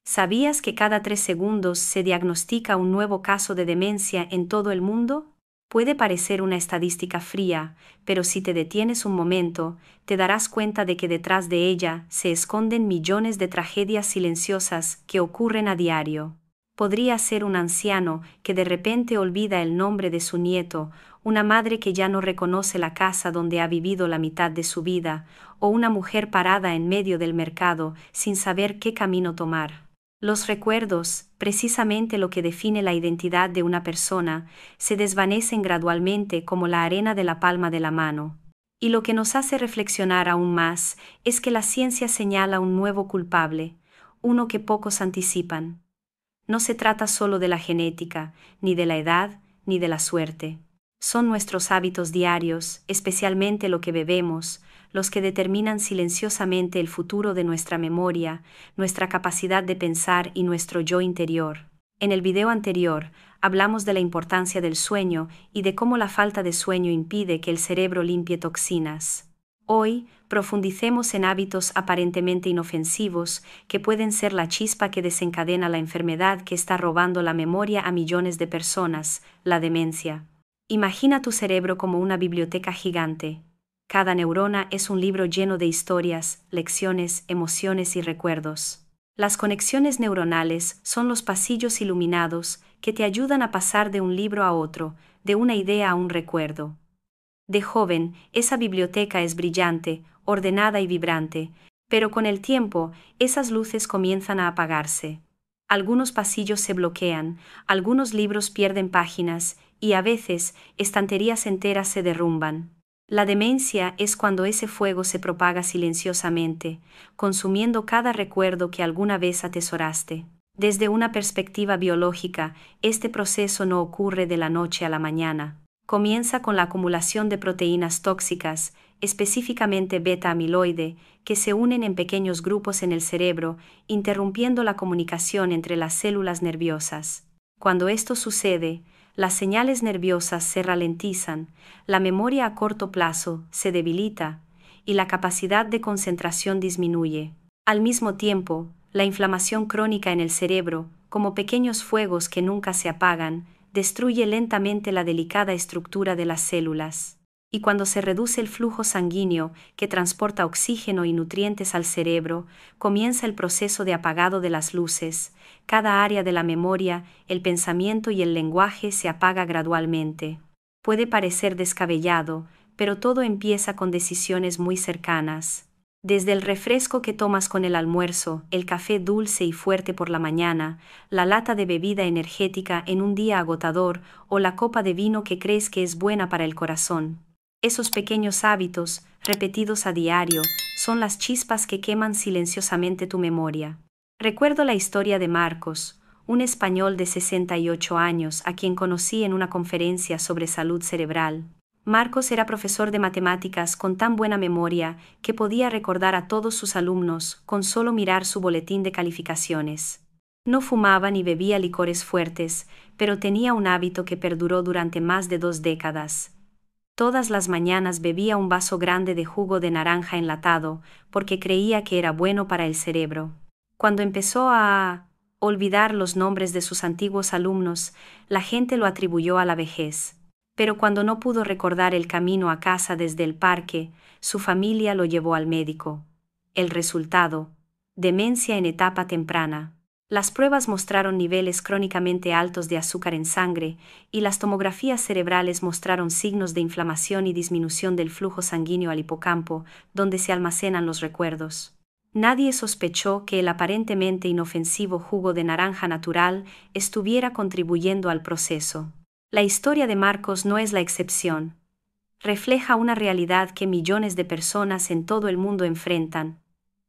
¿Sabías que cada 3 segundos se diagnostica un nuevo caso de demencia en todo el mundo? Puede parecer una estadística fría, pero si te detienes un momento, te darás cuenta de que detrás de ella se esconden millones de tragedias silenciosas que ocurren a diario. Podría ser un anciano que de repente olvida el nombre de su nieto, una madre que ya no reconoce la casa donde ha vivido la mitad de su vida, o una mujer parada en medio del mercado sin saber qué camino tomar. Los recuerdos, precisamente lo que define la identidad de una persona, se desvanecen gradualmente como la arena de la palma de la mano. Y lo que nos hace reflexionar aún más es que la ciencia señala un nuevo culpable, uno que pocos anticipan. No se trata solo de la genética, ni de la edad, ni de la suerte. Son nuestros hábitos diarios, especialmente lo que bebemos, los que determinan silenciosamente el futuro de nuestra memoria, nuestra capacidad de pensar y nuestro yo interior. En el video anterior, hablamos de la importancia del sueño y de cómo la falta de sueño impide que el cerebro limpie toxinas. Hoy, profundicemos en hábitos aparentemente inofensivos que pueden ser la chispa que desencadena la enfermedad que está robando la memoria a millones de personas, la demencia. Imagina tu cerebro como una biblioteca gigante. Cada neurona es un libro lleno de historias, lecciones, emociones y recuerdos. Las conexiones neuronales son los pasillos iluminados que te ayudan a pasar de un libro a otro, de una idea a un recuerdo. De joven, esa biblioteca es brillante, ordenada y vibrante, pero con el tiempo, esas luces comienzan a apagarse. Algunos pasillos se bloquean, algunos libros pierden páginas, y a veces, estanterías enteras se derrumban. La demencia es cuando ese fuego se propaga silenciosamente, consumiendo cada recuerdo que alguna vez atesoraste. Desde una perspectiva biológica, este proceso no ocurre de la noche a la mañana. Comienza con la acumulación de proteínas tóxicas, específicamente beta-amiloide, que se unen en pequeños grupos en el cerebro, interrumpiendo la comunicación entre las células nerviosas. Cuando esto sucede, las señales nerviosas se ralentizan, la memoria a corto plazo se debilita y la capacidad de concentración disminuye. Al mismo tiempo, la inflamación crónica en el cerebro, como pequeños fuegos que nunca se apagan, destruye lentamente la delicada estructura de las células. Y cuando se reduce el flujo sanguíneo que transporta oxígeno y nutrientes al cerebro, comienza el proceso de apagado de las luces. Cada área de la memoria, el pensamiento y el lenguaje se apaga gradualmente. Puede parecer descabellado, pero todo empieza con decisiones muy cercanas. Desde el refresco que tomas con el almuerzo, el café dulce y fuerte por la mañana, la lata de bebida energética en un día agotador o la copa de vino que crees que es buena para el corazón. Esos pequeños hábitos, repetidos a diario, son las chispas que queman silenciosamente tu memoria. Recuerdo la historia de Marcos, un español de 68 años a quien conocí en una conferencia sobre salud cerebral. Marcos era profesor de matemáticas con tan buena memoria que podía recordar a todos sus alumnos con solo mirar su boletín de calificaciones. No fumaba ni bebía licores fuertes, pero tenía un hábito que perduró durante más de 2 décadas. Todas las mañanas bebía un vaso grande de jugo de naranja enlatado, porque creía que era bueno para el cerebro. Cuando empezó a olvidar los nombres de sus antiguos alumnos, la gente lo atribuyó a la vejez. Pero cuando no pudo recordar el camino a casa desde el parque, su familia lo llevó al médico. El resultado: demencia en etapa temprana. Las pruebas mostraron niveles crónicamente altos de azúcar en sangre, y las tomografías cerebrales mostraron signos de inflamación y disminución del flujo sanguíneo al hipocampo, donde se almacenan los recuerdos. Nadie sospechó que el aparentemente inofensivo jugo de naranja natural estuviera contribuyendo al proceso. La historia de Marcos no es la excepción. Refleja una realidad que millones de personas en todo el mundo enfrentan.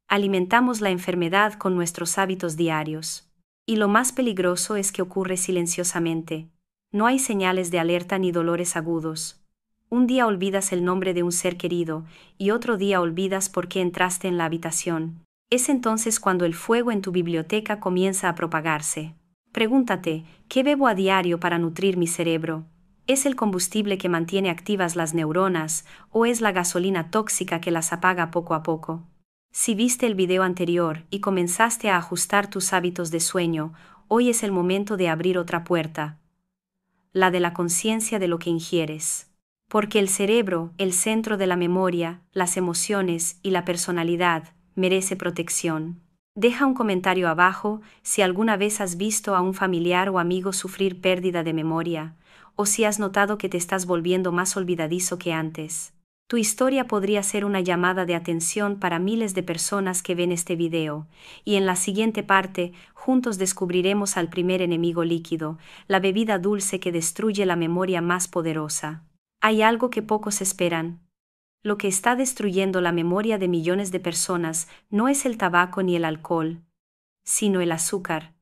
Alimentamos la enfermedad con nuestros hábitos diarios. Y lo más peligroso es que ocurre silenciosamente. No hay señales de alerta ni dolores agudos. Un día olvidas el nombre de un ser querido, y otro día olvidas por qué entraste en la habitación. Es entonces cuando el fuego en tu biblioteca comienza a propagarse. Pregúntate, ¿qué bebo a diario para nutrir mi cerebro? ¿Es el combustible que mantiene activas las neuronas, o es la gasolina tóxica que las apaga poco a poco? Si viste el video anterior y comenzaste a ajustar tus hábitos de sueño, hoy es el momento de abrir otra puerta, la de la conciencia de lo que ingieres. Porque el cerebro, el centro de la memoria, las emociones y la personalidad, merece protección. Deja un comentario abajo si alguna vez has visto a un familiar o amigo sufrir pérdida de memoria, o si has notado que te estás volviendo más olvidadizo que antes. Tu historia podría ser una llamada de atención para miles de personas que ven este video, y en la siguiente parte, juntos descubriremos al primer enemigo líquido, la bebida dulce que destruye la memoria más poderosa. Hay algo que pocos esperan. Lo que está destruyendo la memoria de millones de personas no es el tabaco ni el alcohol, sino el azúcar.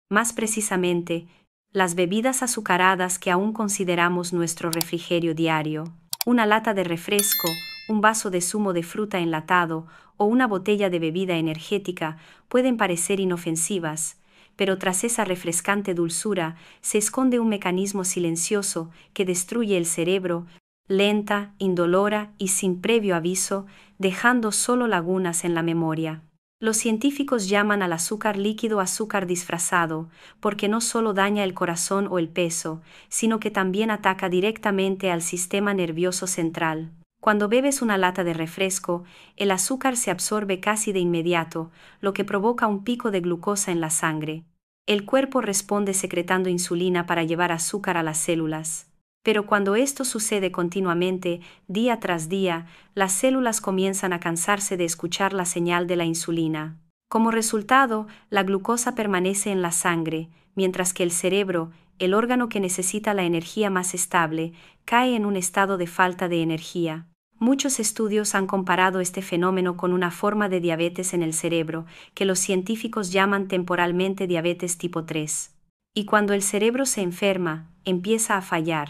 Más precisamente, las bebidas azucaradas que aún consideramos nuestro refrigerio diario. Una lata de refresco, un vaso de zumo de fruta enlatado o una botella de bebida energética pueden parecer inofensivas, pero tras esa refrescante dulzura se esconde un mecanismo silencioso que destruye el cerebro, lenta, indolora y sin previo aviso, dejando solo lagunas en la memoria. Los científicos llaman al azúcar líquido azúcar disfrazado, porque no solo daña el corazón o el peso, sino que también ataca directamente al sistema nervioso central. Cuando bebes una lata de refresco, el azúcar se absorbe casi de inmediato, lo que provoca un pico de glucosa en la sangre. El cuerpo responde secretando insulina para llevar azúcar a las células. Pero cuando esto sucede continuamente, día tras día, las células comienzan a cansarse de escuchar la señal de la insulina. Como resultado, la glucosa permanece en la sangre, mientras que el cerebro, el órgano que necesita la energía más estable, cae en un estado de falta de energía. Muchos estudios han comparado este fenómeno con una forma de diabetes en el cerebro, que los científicos llaman temporalmente diabetes tipo 3. Y cuando el cerebro se enferma, empieza a fallar.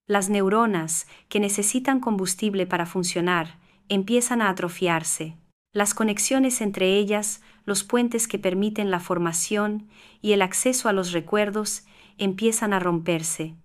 Las neuronas, que necesitan combustible para funcionar, empiezan a atrofiarse. Las conexiones entre ellas, los puentes que permiten la formación y el acceso a los recuerdos, empiezan a romperse.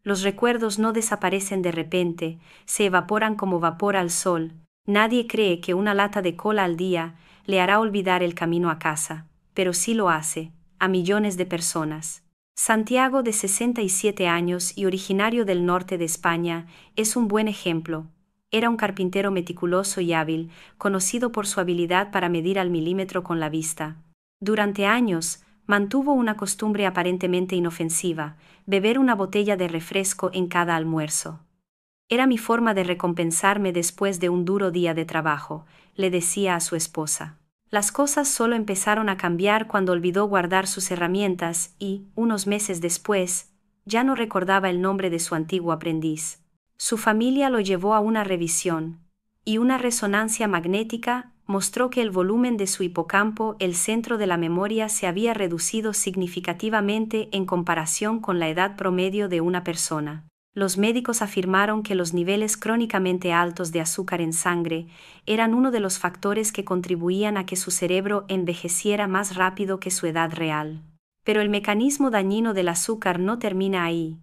Los recuerdos no desaparecen de repente, se evaporan como vapor al sol. Nadie cree que una lata de cola al día le hará olvidar el camino a casa, pero sí lo hace, a millones de personas. Santiago, de 67 años y originario del norte de España, es un buen ejemplo. Era un carpintero meticuloso y hábil, conocido por su habilidad para medir al milímetro con la vista. Durante años, mantuvo una costumbre aparentemente inofensiva: beber una botella de refresco en cada almuerzo. Era mi forma de recompensarme después de un duro día de trabajo, le decía a su esposa. Las cosas solo empezaron a cambiar cuando olvidó guardar sus herramientas y, unos meses después, ya no recordaba el nombre de su antiguo aprendiz. Su familia lo llevó a una revisión, y una resonancia magnética mostró que el volumen de su hipocampo, el centro de la memoria, se había reducido significativamente en comparación con la edad promedio de una persona. Los médicos afirmaron que los niveles crónicamente altos de azúcar en sangre eran uno de los factores que contribuían a que su cerebro envejeciera más rápido que su edad real. Pero el mecanismo dañino del azúcar no termina ahí.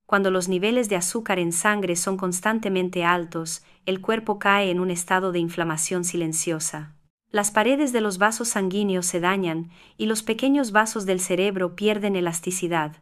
Cuando los niveles de azúcar en sangre son constantemente altos, el cuerpo cae en un estado de inflamación silenciosa. Las paredes de los vasos sanguíneos se dañan y los pequeños vasos del cerebro pierden elasticidad,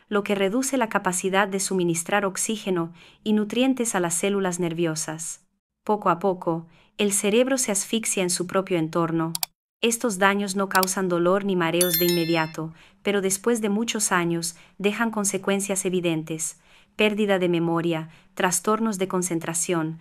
lo que reduce la capacidad de suministrar oxígeno y nutrientes a las células nerviosas. Poco a poco, el cerebro se asfixia en su propio entorno. Estos daños no causan dolor ni mareos de inmediato, pero después de muchos años dejan consecuencias evidentes: pérdida de memoria, trastornos de concentración,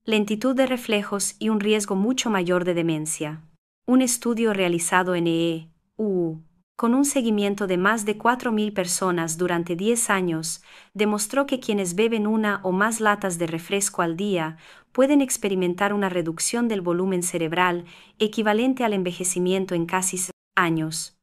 lentitud de reflejos y un riesgo mucho mayor de demencia. Un estudio realizado en EU, con un seguimiento de más de 4.000 personas durante 10 años, demostró que quienes beben una o más latas de refresco al día pueden experimentar una reducción del volumen cerebral equivalente al envejecimiento en casi 6 años.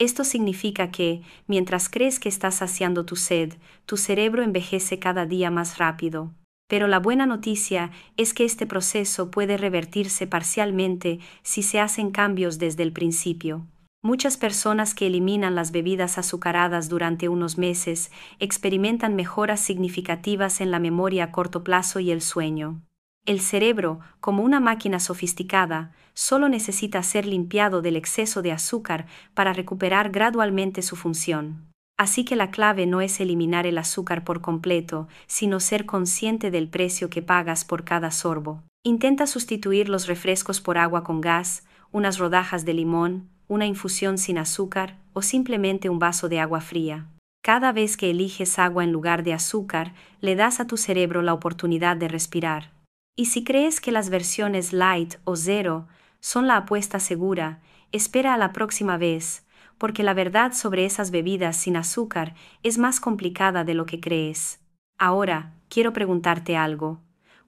Esto significa que, mientras crees que estás saciando tu sed, tu cerebro envejece cada día más rápido. Pero la buena noticia es que este proceso puede revertirse parcialmente si se hacen cambios desde el principio. Muchas personas que eliminan las bebidas azucaradas durante unos meses experimentan mejoras significativas en la memoria a corto plazo y el sueño. El cerebro, como una máquina sofisticada, solo necesita ser limpiado del exceso de azúcar para recuperar gradualmente su función. Así que la clave no es eliminar el azúcar por completo, sino ser consciente del precio que pagas por cada sorbo. Intenta sustituir los refrescos por agua con gas, unas rodajas de limón, una infusión sin azúcar o simplemente un vaso de agua fría. Cada vez que eliges agua en lugar de azúcar, le das a tu cerebro la oportunidad de respirar. Y si crees que las versiones light o zero son la apuesta segura, espera a la próxima vez, porque la verdad sobre esas bebidas sin azúcar es más complicada de lo que crees. Ahora, quiero preguntarte algo.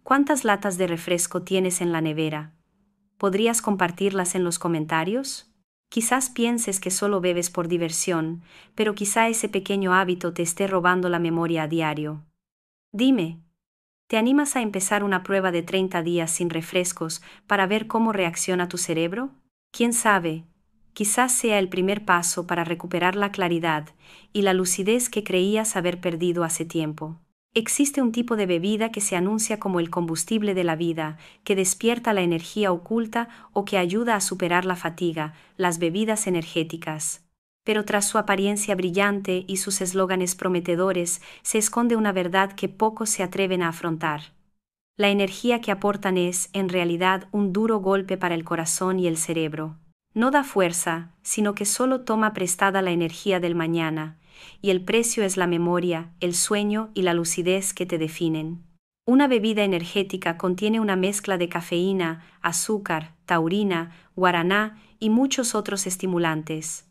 ¿Cuántas latas de refresco tienes en la nevera? ¿Podrías compartirlas en los comentarios? Quizás pienses que solo bebes por diversión, pero quizá ese pequeño hábito te esté robando la memoria a diario. Dime, ¿te animas a empezar una prueba de 30 días sin refrescos para ver cómo reacciona tu cerebro? ¿Quién sabe? Quizás sea el primer paso para recuperar la claridad y la lucidez que creías haber perdido hace tiempo. Existe un tipo de bebida que se anuncia como el combustible de la vida, que despierta la energía oculta o que ayuda a superar la fatiga, las bebidas energéticas. Pero tras su apariencia brillante y sus eslóganes prometedores, se esconde una verdad que pocos se atreven a afrontar. La energía que aportan es, en realidad, un duro golpe para el corazón y el cerebro. No da fuerza, sino que solo toma prestada la energía del mañana, y el precio es la memoria, el sueño y la lucidez que te definen. Una bebida energética contiene una mezcla de cafeína, azúcar, taurina, guaraná y muchos otros estimulantes.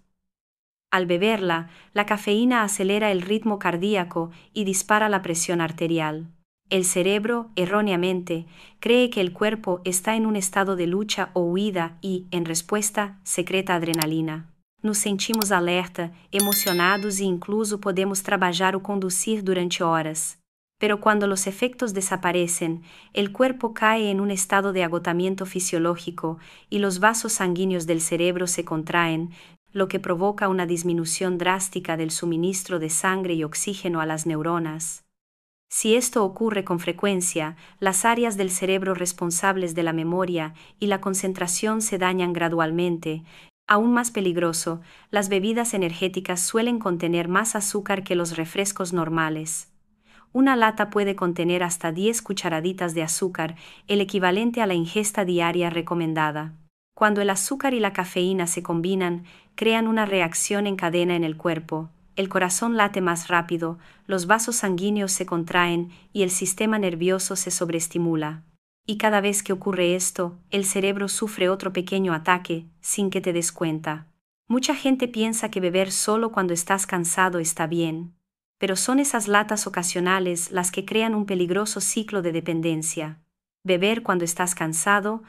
Al beberla, la cafeína acelera el ritmo cardíaco y dispara la presión arterial. El cerebro, erróneamente, cree que el cuerpo está en un estado de lucha o huida y, en respuesta, secreta adrenalina. Nos sentimos alerta, emocionados e incluso podemos trabalhar o conducir durante horas. Pero cuando los efectos desaparecen, el cuerpo cae en un estado de agotamiento fisiológico y los vasos sanguíneos del cerebro se contraen, lo que provoca una disminución drástica del suministro de sangre y oxígeno a las neuronas. Si esto ocurre con frecuencia, las áreas del cerebro responsables de la memoria y la concentración se dañan gradualmente. Aún más peligroso, las bebidas energéticas suelen contener más azúcar que los refrescos normales. Una lata puede contener hasta 10 cucharaditas de azúcar, el equivalente a la ingesta diaria recomendada. Cuando el azúcar y la cafeína se combinan, crean una reacción en cadena en el cuerpo. El corazón late más rápido, los vasos sanguíneos se contraen y el sistema nervioso se sobreestimula. Y cada vez que ocurre esto, el cerebro sufre otro pequeño ataque, sin que te des cuenta. Mucha gente piensa que beber solo cuando estás cansado está bien, pero son esas latas ocasionales las que crean un peligroso ciclo de dependencia. Beber cuando estás cansado,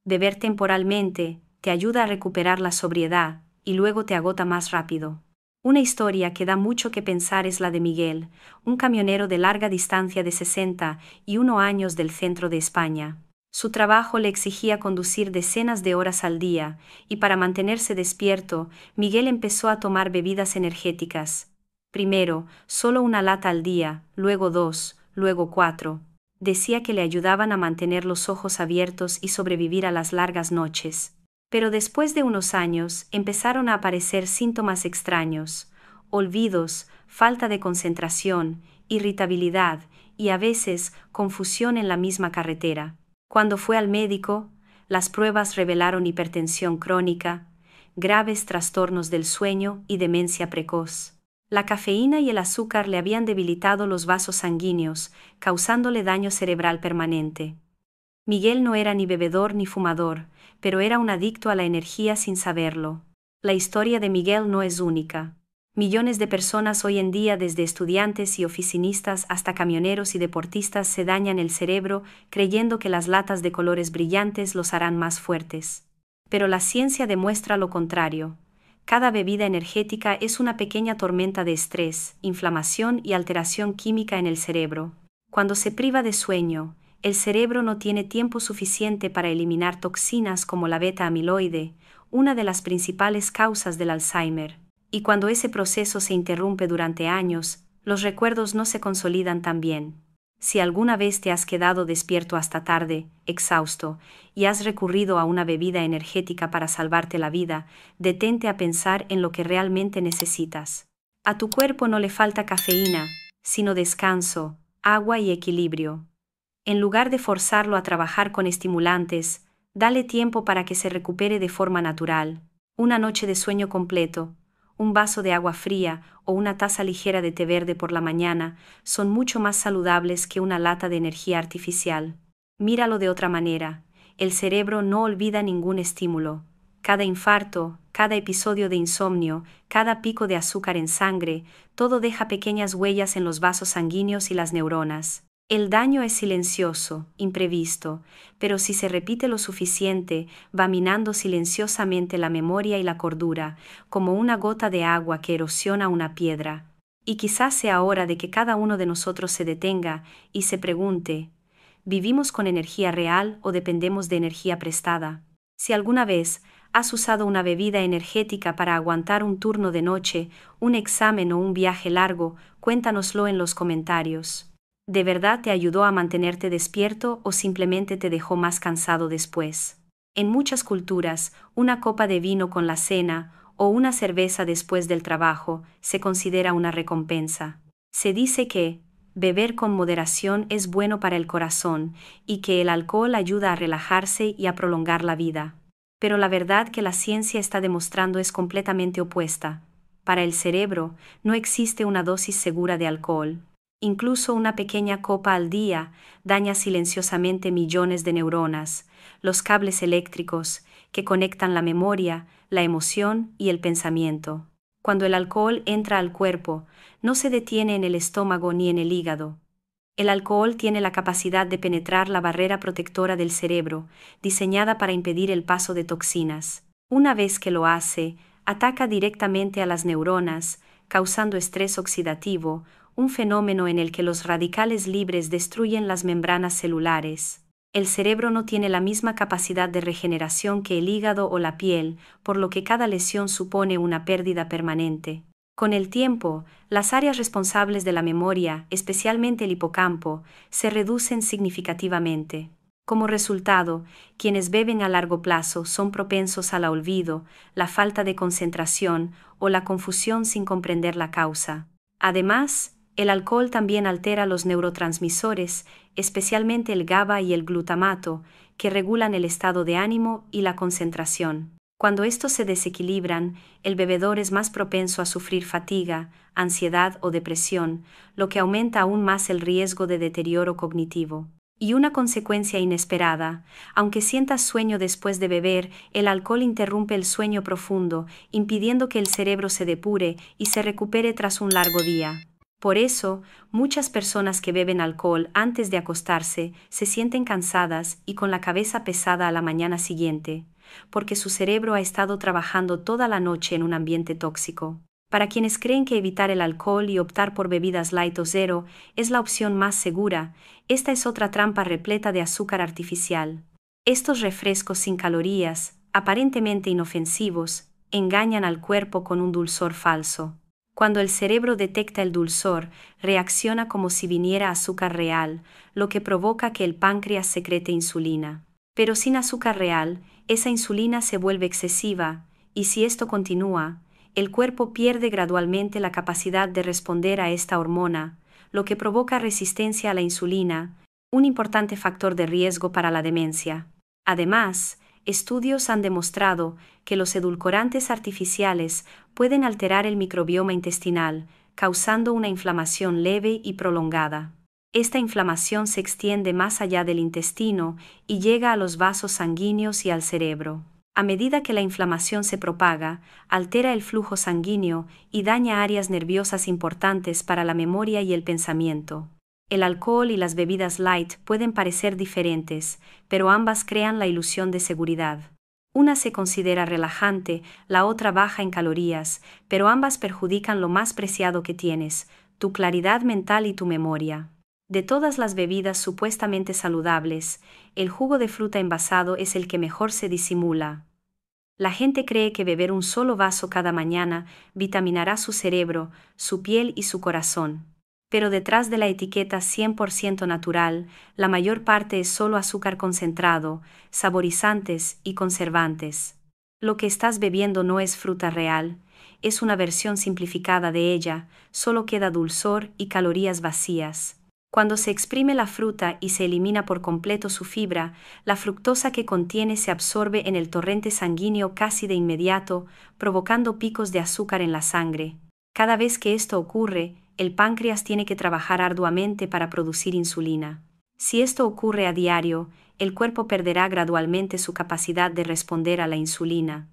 beber temporalmente, te ayuda a recuperar la sobriedad, y luego te agota más rápido. Una historia que da mucho que pensar es la de Miguel, un camionero de larga distancia de 61 años del centro de España. Su trabajo le exigía conducir decenas de horas al día, y para mantenerse despierto, Miguel empezó a tomar bebidas energéticas. Primero, solo una lata al día, luego 2, luego 4. Decía que le ayudaban a mantener los ojos abiertos y sobrevivir a las largas noches. Pero después de unos años empezaron a aparecer síntomas extraños, olvidos, falta de concentración, irritabilidad y a veces confusión en la misma carretera. Cuando fue al médico, las pruebas revelaron hipertensión crónica, graves trastornos del sueño y demencia precoz. La cafeína y el azúcar le habían debilitado los vasos sanguíneos, causándole daño cerebral permanente. Miguel no era ni bebedor ni fumador, pero era un adicto a la energía sin saberlo. La historia de Miguel no es única. Millones de personas hoy en día, desde estudiantes y oficinistas hasta camioneros y deportistas, se dañan el cerebro creyendo que las latas de colores brillantes los harán más fuertes. Pero la ciencia demuestra lo contrario. Cada bebida energética es una pequeña tormenta de estrés, inflamación y alteración química en el cerebro. Cuando se priva de sueño, el cerebro no tiene tiempo suficiente para eliminar toxinas como la beta-amiloide, una de las principales causas del Alzheimer, y cuando ese proceso se interrumpe durante años, los recuerdos no se consolidan tan bien. Si alguna vez te has quedado despierto hasta tarde, exhausto, y has recurrido a una bebida energética para salvarte la vida, detente a pensar en lo que realmente necesitas. A tu cuerpo no le falta cafeína, sino descanso, agua y equilibrio. En lugar de forzarlo a trabajar con estimulantes, dale tiempo para que se recupere de forma natural. Una noche de sueño completo, un vaso de agua fría o una taza ligera de té verde por la mañana son mucho más saludables que una lata de energía artificial. Míralo de otra manera, el cerebro no olvida ningún estímulo. Cada infarto, cada episodio de insomnio, cada pico de azúcar en sangre, todo deja pequeñas huellas en los vasos sanguíneos y las neuronas. El daño es silencioso, imprevisto, pero si se repite lo suficiente, va minando silenciosamente la memoria y la cordura, como una gota de agua que erosiona una piedra. Y quizás sea hora de que cada uno de nosotros se detenga y se pregunte, ¿vivimos con energía real o dependemos de energía prestada? Si alguna vez has usado una bebida energética para aguantar un turno de noche, un examen o un viaje largo, cuéntanoslo en los comentarios. ¿De verdad te ayudó a mantenerte despierto o simplemente te dejó más cansado después? En muchas culturas, una copa de vino con la cena o una cerveza después del trabajo se considera una recompensa. Se dice que beber con moderación es bueno para el corazón y que el alcohol ayuda a relajarse y a prolongar la vida. Pero la verdad que la ciencia está demostrando es completamente opuesta. Para el cerebro, no existe una dosis segura de alcohol. Incluso una pequeña copa al día daña silenciosamente millones de neuronas, los cables eléctricos que conectan la memoria, la emoción y el pensamiento. Cuando el alcohol entra al cuerpo, no se detiene en el estómago ni en el hígado. El alcohol tiene la capacidad de penetrar la barrera protectora del cerebro, diseñada para impedir el paso de toxinas. Una vez que lo hace, ataca directamente a las neuronas, causando estrés oxidativo, un fenómeno en el que los radicales libres destruyen las membranas celulares. El cerebro no tiene la misma capacidad de regeneración que el hígado o la piel, por lo que cada lesión supone una pérdida permanente. Con el tiempo, las áreas responsables de la memoria, especialmente el hipocampo, se reducen significativamente. Como resultado, quienes beben a largo plazo son propensos al olvido, la falta de concentración o la confusión sin comprender la causa. Además, el alcohol también altera los neurotransmisores, especialmente el GABA y el glutamato, que regulan el estado de ánimo y la concentración. Cuando estos se desequilibran, el bebedor es más propenso a sufrir fatiga, ansiedad o depresión, lo que aumenta aún más el riesgo de deterioro cognitivo. Y una consecuencia inesperada, aunque sientas sueño después de beber, el alcohol interrumpe el sueño profundo, impidiendo que el cerebro se depure y se recupere tras un largo día. Por eso, muchas personas que beben alcohol antes de acostarse se sienten cansadas y con la cabeza pesada a la mañana siguiente, porque su cerebro ha estado trabajando toda la noche en un ambiente tóxico. Para quienes creen que evitar el alcohol y optar por bebidas light o cero es la opción más segura, esta es otra trampa repleta de azúcar artificial. Estos refrescos sin calorías, aparentemente inofensivos, engañan al cuerpo con un dulzor falso. Cuando el cerebro detecta el dulzor, reacciona como si viniera azúcar real, lo que provoca que el páncreas secrete insulina. Pero sin azúcar real, esa insulina se vuelve excesiva, y si esto continúa, el cuerpo pierde gradualmente la capacidad de responder a esta hormona, lo que provoca resistencia a la insulina, un importante factor de riesgo para la demencia. Además, estudios han demostrado que los edulcorantes artificiales pueden alterar el microbioma intestinal, causando una inflamación leve y prolongada. Esta inflamación se extiende más allá del intestino y llega a los vasos sanguíneos y al cerebro. A medida que la inflamación se propaga, altera el flujo sanguíneo y daña áreas nerviosas importantes para la memoria y el pensamiento. El alcohol y las bebidas light pueden parecer diferentes, pero ambas crean la ilusión de seguridad. Una se considera relajante, la otra baja en calorías, pero ambas perjudican lo más preciado que tienes, tu claridad mental y tu memoria. De todas las bebidas supuestamente saludables, el jugo de fruta envasado es el que mejor se disimula. La gente cree que beber un solo vaso cada mañana vitaminará su cerebro, su piel y su corazón. pero detrás de la etiqueta 100% natural, la mayor parte es solo azúcar concentrado, saborizantes y conservantes. Lo que estás bebiendo no es fruta real, es una versión simplificada de ella, solo queda dulzor y calorías vacías. Cuando se exprime la fruta y se elimina por completo su fibra, la fructosa que contiene se absorbe en el torrente sanguíneo casi de inmediato, provocando picos de azúcar en la sangre. Cada vez que esto ocurre, el páncreas tiene que trabajar arduamente para producir insulina. Si esto ocurre a diario, el cuerpo perderá gradualmente su capacidad de responder a la insulina,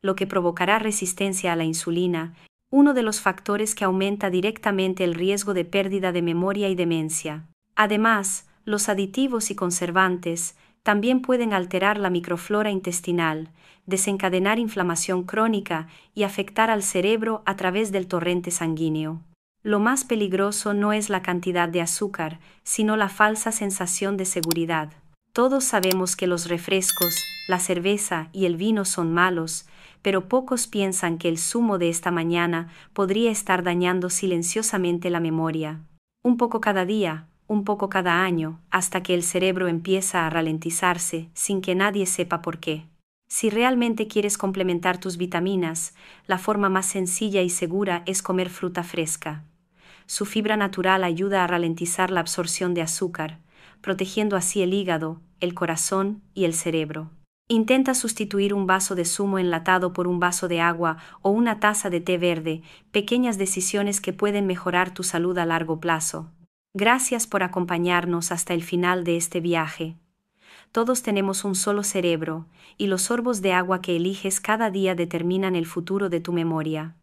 lo que provocará resistencia a la insulina, uno de los factores que aumenta directamente el riesgo de pérdida de memoria y demencia. Además, los aditivos y conservantes también pueden alterar la microflora intestinal, desencadenar inflamación crónica y afectar al cerebro a través del torrente sanguíneo. Lo más peligroso no es la cantidad de azúcar, sino la falsa sensación de seguridad. Todos sabemos que los refrescos, la cerveza y el vino son malos, pero pocos piensan que el zumo de esta mañana podría estar dañando silenciosamente la memoria. Un poco cada día, un poco cada año, hasta que el cerebro empieza a ralentizarse, sin que nadie sepa por qué. Si realmente quieres complementar tus vitaminas, la forma más sencilla y segura es comer fruta fresca. Su fibra natural ayuda a ralentizar la absorción de azúcar, protegiendo así el hígado, el corazón y el cerebro. Intenta sustituir un vaso de zumo enlatado por un vaso de agua o una taza de té verde, pequeñas decisiones que pueden mejorar tu salud a largo plazo. Gracias por acompañarnos hasta el final de este viaje. Todos tenemos un solo cerebro, y los sorbos de agua que eliges cada día determinan el futuro de tu memoria.